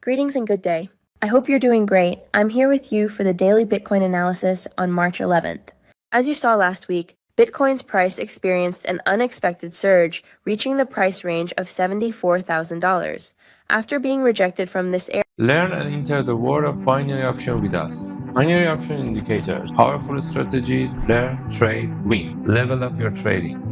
Greetings and good day. I hope you're doing great. I'm here with you for the daily Bitcoin analysis on March 11th. As you saw last week, Bitcoin's price experienced an unexpected surge, reaching the price range of $74,000. After being rejected from this area, Learn and enter the world of binary option with us. Binary option indicators, powerful strategies, learn, trade, win. Level up your trading.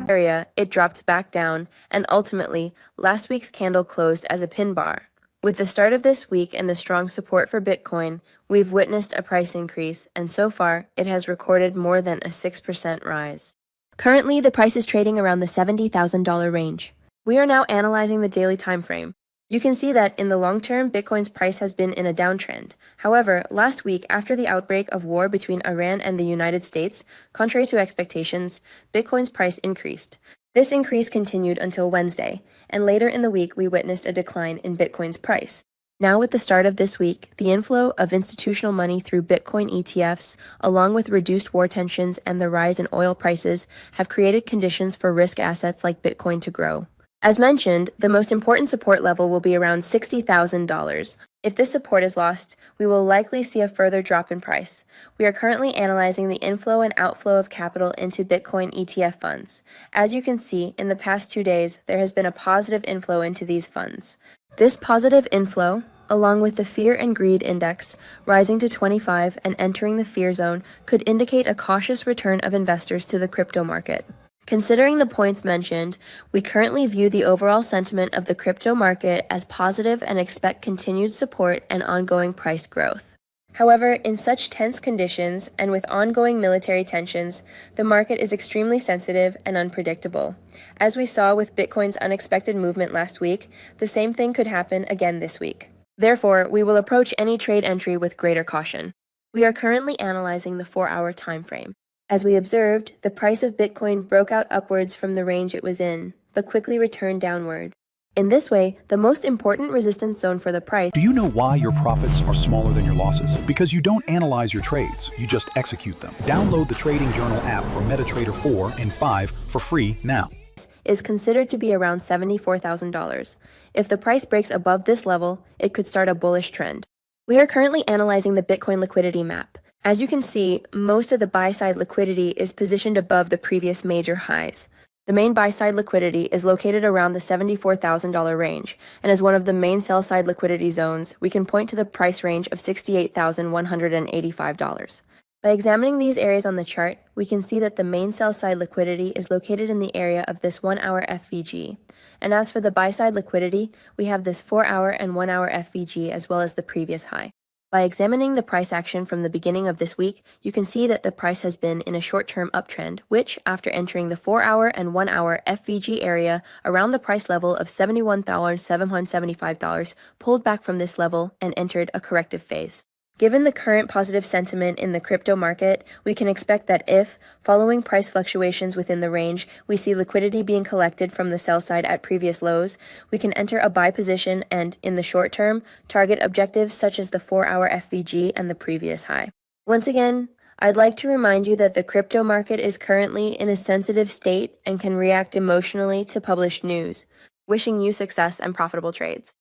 it dropped back down, and ultimately, last week's candle closed as a pin bar. With the start of this week and the strong support for Bitcoin, we've witnessed a price increase, and so far, it has recorded more than a 6% rise. Currently, the price is trading around the $70,000 range. We are now analyzing the daily time frame. You can see that in the long term, Bitcoin's price has been in a downtrend. However, last week, after the outbreak of war between Iran and the United States, contrary to expectations, Bitcoin's price increased. This increase continued until Wednesday, and later in the week we witnessed a decline in Bitcoin's price. Now with the start of this week, the inflow of institutional money through Bitcoin ETFs, along with reduced war tensions and the rise in oil prices, have created conditions for risk assets like Bitcoin to grow. As mentioned, the most important support level will be around $60,000. If this support is lost, we will likely see a further drop in price. We are currently analyzing the inflow and outflow of capital into Bitcoin ETF funds. As you can see, in the past 2 days, there has been a positive inflow into these funds. This positive inflow, along with the Fear and Greed Index rising to 25 and entering the fear zone, could indicate a cautious return of investors to the crypto market. Considering the points mentioned, we currently view the overall sentiment of the crypto market as positive and expect continued support and ongoing price growth. However, in such tense conditions and with ongoing military tensions, the market is extremely sensitive and unpredictable. As we saw with Bitcoin's unexpected movement last week, the same thing could happen again this week. Therefore, we will approach any trade entry with greater caution. We are currently analyzing the 4-hour time frame. As we observed, the price of Bitcoin broke out upwards from the range it was in, but quickly returned downward. In this way, the most important resistance zone for the price. Do you know why your profits are smaller than your losses? Because you don't analyze your trades, you just execute them. Download the Trading Journal app for MetaTrader 4 and 5 for free now. Is considered to be around $74,000. If the price breaks above this level, it could start a bullish trend. We are currently analyzing the Bitcoin Liquidity Map. As you can see, most of the buy-side liquidity is positioned above the previous major highs. The main buy-side liquidity is located around the $74,000 range, and as one of the main sell-side liquidity zones, we can point to the price range of $68,185. By examining these areas on the chart, we can see that the main sell-side liquidity is located in the area of this 1-hour FVG. And as for the buy-side liquidity, we have this 4-hour and 1-hour FVG as well as the previous high. By examining the price action from the beginning of this week, you can see that the price has been in a short-term uptrend, which, after entering the 4-hour and 1-hour FVG area around the price level of $71,775, pulled back from this level and entered a corrective phase. Given the current positive sentiment in the crypto market, we can expect that if, following price fluctuations within the range, we see liquidity being collected from the sell side at previous lows, we can enter a buy position and, in the short term, target objectives such as the 4-hour FVG and the previous high. Once again, I'd like to remind you that the crypto market is currently in a sensitive state and can react emotionally to published news. Wishing you success and profitable trades.